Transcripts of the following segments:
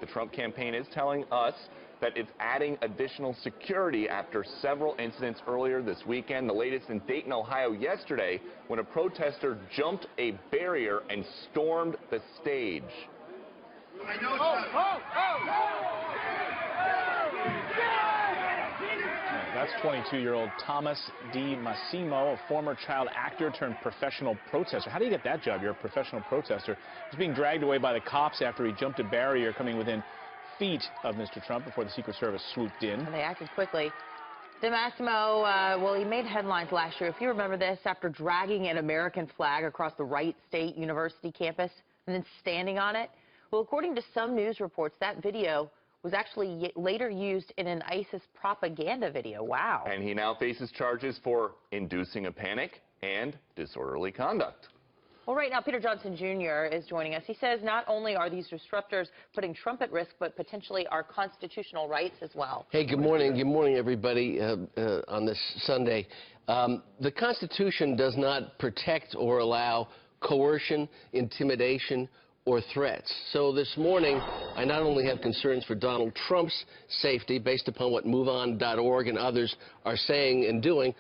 The Trump campaign is telling us that it's adding additional security after several incidents earlier this weekend. The latest in Dayton, Ohio yesterday, when a protester jumped a barrier and stormed the stage. That's 22-year-old Thomas D. Massimo, a former child actor turned professional protester. How do you get that job? You're a professional protester. He's being dragged away by the cops after he jumped a barrier coming within feet of Mr. Trump before the Secret Service swooped in. And they acted quickly. De Massimo, well, he made headlines last year, if you remember this, after dragging an American flag across the Wright State University campus and then standing on it. Well, according to some news reports, that video was actually later used in an ISIS propaganda video. Wow. And he now faces charges for inducing a panic and disorderly conduct. Well, right now, Peter Johnson Jr. is joining us. He says not only are these disruptors putting Trump at risk, but potentially our constitutional rights as well. Hey, good morning. Good morning, everybody, on this Sunday. The Constitution does not protect or allow coercion, intimidation, or threats. So this morning, I not only have concerns for Donald Trump's safety, based upon what MoveOn.org and others are saying and doing,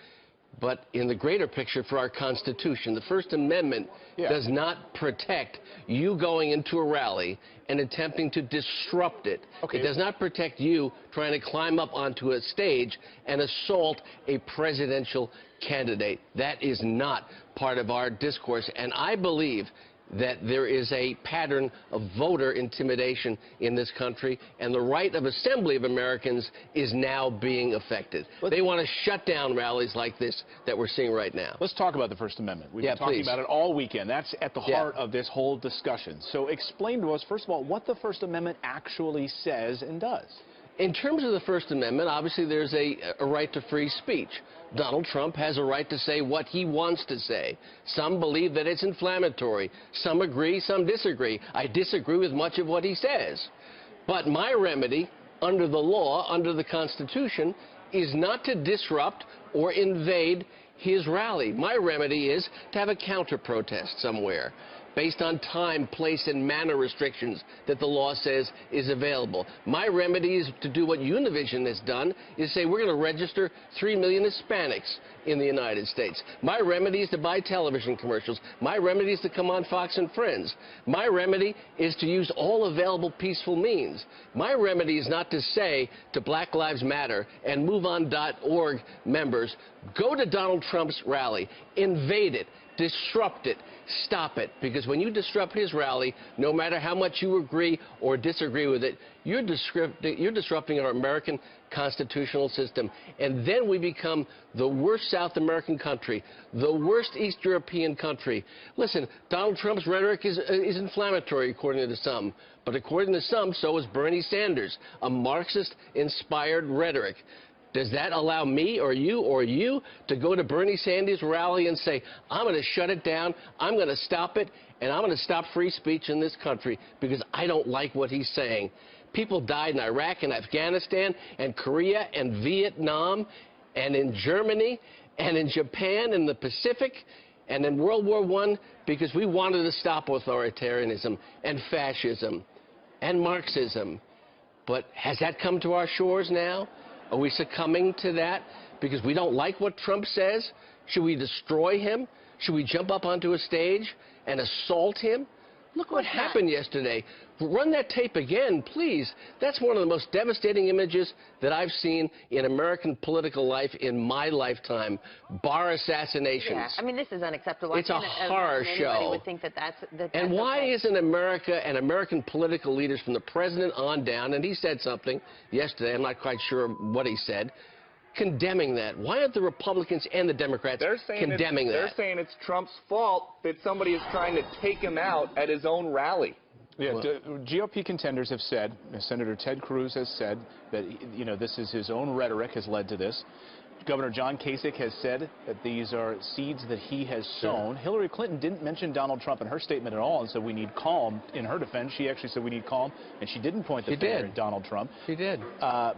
but in the greater picture for our Constitution. The First Amendment does not protect you going into a rally and attempting to disrupt it. It does not protect you trying to climb up onto a stage and assault a presidential candidate. That is not part of our discourse, and I believe that there is a pattern of voter intimidation in this country, and the right of assembly of Americans is now being affected. They want to shut down rallies like this that we're seeing right now. Let's talk about the First Amendment. We've been talking about it all weekend. That's at the heart of this whole discussion. So explain to us, first of all, what the First Amendment actually says and does. In terms of the First Amendment, obviously there's a right to free speech. Donald Trump has a right to say what he wants to say. Some believe that it's inflammatory. Some agree, some disagree. I disagree with much of what he says. But my remedy, under the law, under the Constitution, is not to disrupt or invade his rally. My remedy is to have a counter-protest somewhere, based on time, place, and manner restrictions that the law says is available. My remedy is to do what Univision has done, is say we're going to register 3 million Hispanics in the United States. My remedy is to buy television commercials. My remedy is to come on Fox and Friends. My remedy is to use all available peaceful means. My remedy is not to say to Black Lives Matter and MoveOn.org members, go to Donald Trump's rally, invade it, disrupt it, stop it, because when you disrupt his rally, no matter how much you agree or disagree with it, you're disrupting our American constitutional system, and then we become the worst South American country, the worst East European country. Listen, Donald Trump's rhetoric is inflammatory, according to some, but according to some, so is Bernie Sanders, a Marxist-inspired rhetoric. Does that allow me or you to go to Bernie Sanders' rally and say, I'm going to shut it down, I'm going to stop it, and I'm going to stop free speech in this country because I don't like what he's saying? People died in Iraq and Afghanistan and Korea and Vietnam and in Germany and in Japan and the Pacific and in World War I because we wanted to stop authoritarianism and fascism and Marxism. But has that come to our shores now? Are we succumbing to that because we don't like what Trump says? Should we destroy him? Should we jump up onto a stage and assault him? Look what happened yesterday. Run that tape again, please. That's one of the most devastating images that I've seen in American political life in my lifetime. Bar assassinations. Yeah, I mean, this is unacceptable. It's a horror show. Anybody would think that's and why okay. isn't America and American political leaders from the president on down, and he said something yesterday, I'm not quite sure what he said, condemning that? Why aren't the Republicans and the Democrats condemning that? They're saying it's Trump's fault that somebody is trying to take him out at his own rally. Yeah, GOP contenders have said, Senator Ted Cruz has said that, you know, this is his own rhetoric has led to this. Governor John Kasich has said that these are seeds that he has sown. Hillary Clinton didn't mention Donald Trump in her statement at all and said we need calm. In her defense, she actually said we need calm, and she didn't point the finger at Donald Trump. She did.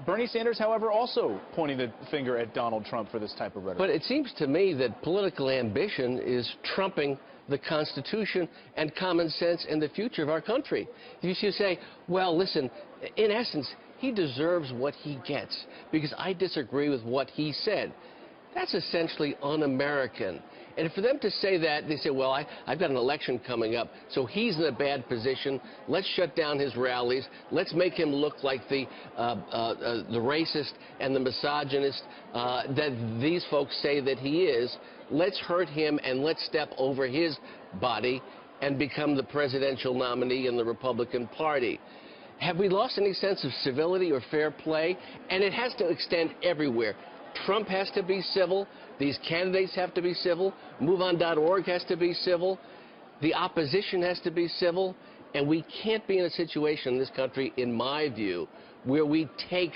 Bernie Sanders, however, also pointing the finger at Donald Trump for this type of rhetoric. But it seems to me that political ambition is trumping the Constitution and common sense and the future of our country. If you say, well, listen, in essence, he deserves what he gets because I disagree with what he said. That's essentially un-American. And for them to say that, they say, well, I've got an election coming up, so he's in a bad position. Let's shut down his rallies. Let's make him look like the racist and the misogynist that these folks say that he is. Let's hurt him and let's step over his body and become the presidential nominee in the Republican Party. Have we lost any sense of civility or fair play? And it has to extend everywhere. Trump has to be civil. These candidates have to be civil. MoveOn.org has to be civil. The opposition has to be civil. And we can't be in a situation in this country, in my view, where we take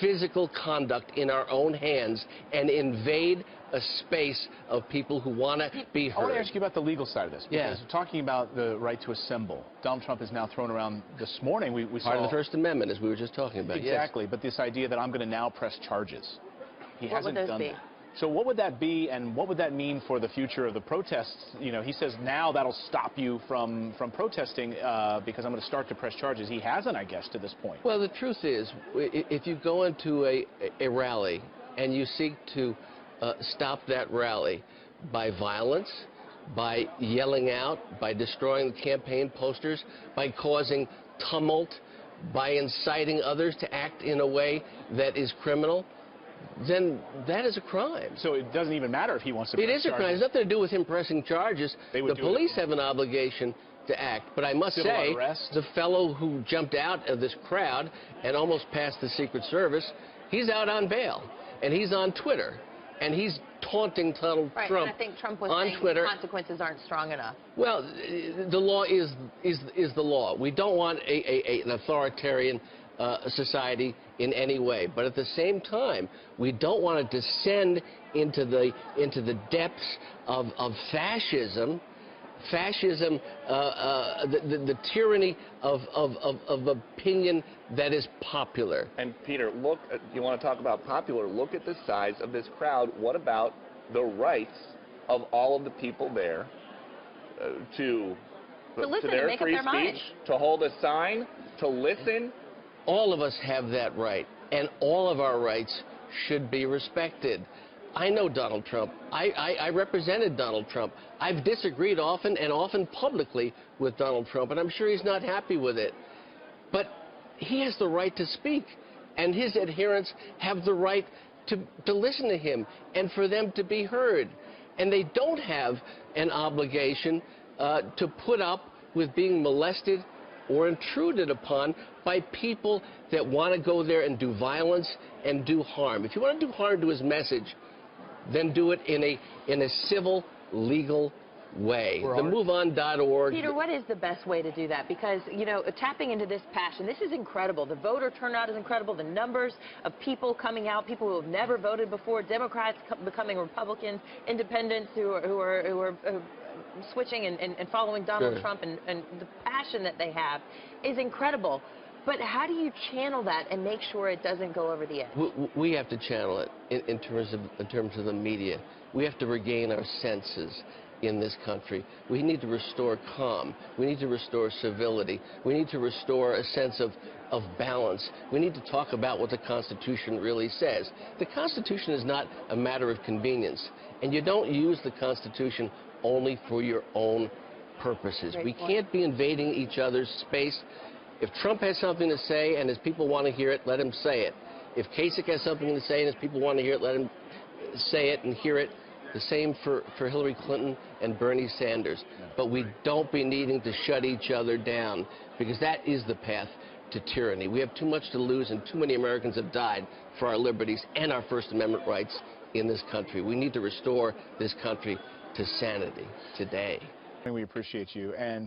physical conduct in our own hands and invade a space of people who want to be heard. I want to ask you about the legal side of this. Because Yeah. talking about the right to assemble, Donald Trump has now thrown around this morning. We saw Part of the First Amendment, as we were just talking about. Exactly, but this idea that I'm going to now press charges. He What hasn't would those done be? that. So what would that be, and what would that mean for the future of the protests? You know, he says now that'll stop you from protesting because I'm going to start to press charges. He hasn't, I guess, to this point. Well, the truth is, if you go into a rally and you seek to stop that rally by violence, by yelling out, by destroying the campaign posters, by causing tumult, by inciting others to act in a way that is criminal, then that is a crime. So it doesn't even matter if he wants to press It is a crime. It has nothing to do with him pressing charges. The police have an obligation to act. But I must say, the fellow who jumped out of this crowd and almost passed the Secret Service, he's out on bail. And he's on Twitter. And he's taunting Donald Trump and I think Trump was on saying Twitter. Consequences aren't strong enough. Well, the law is the law. We don't want an authoritarian society in any way. But at the same time, we don't want to descend into the depths of fascism. Fascism, the tyranny of opinion that is popular. And Peter, look, you want to talk about popular, look at the size of this crowd. What about the rights of all of the people there to listen their and make up free their mind. speech, to hold a sign, to listen? All of us have that right, and all of our rights should be respected. I know Donald Trump. I represented Donald Trump. I've disagreed often and often publicly with Donald Trump, and I'm sure he's not happy with it. But he has the right to speak, and his adherents have the right to listen to him and for them to be heard. And they don't have an obligation to put up with being molested or intruded upon by people that want to go there and do violence and do harm. If you want to do harm to his message, then do it in a civil, legal way. The MoveOn.org. Peter, what is the best way to do that? Because, you know, tapping into this passion, this is incredible. The voter turnout is incredible. The numbers of people coming out, people who have never voted before, Democrats becoming Republicans, independents who are switching and following Donald Trump, and the passion that they have is incredible. But how do you channel that and make sure it doesn't go over the edge? We have to channel it in terms of the media. We have to regain our senses in this country. We need to restore calm. We need to restore civility. We need to restore a sense of balance. We need to talk about what the Constitution really says. The Constitution is not a matter of convenience, and you don't use the Constitution only for your own purposes. We can't be invading each other's space. If Trump has something to say and his people want to hear it, let him say it. If Kasich has something to say and his people want to hear it, let him say it and hear it. The same for Hillary Clinton and Bernie Sanders. But we don't be needing to shut each other down, because that is the path to tyranny. We have too much to lose, and too many Americans have died for our liberties and our First Amendment rights in this country. We need to restore this country to sanity today. We appreciate you. And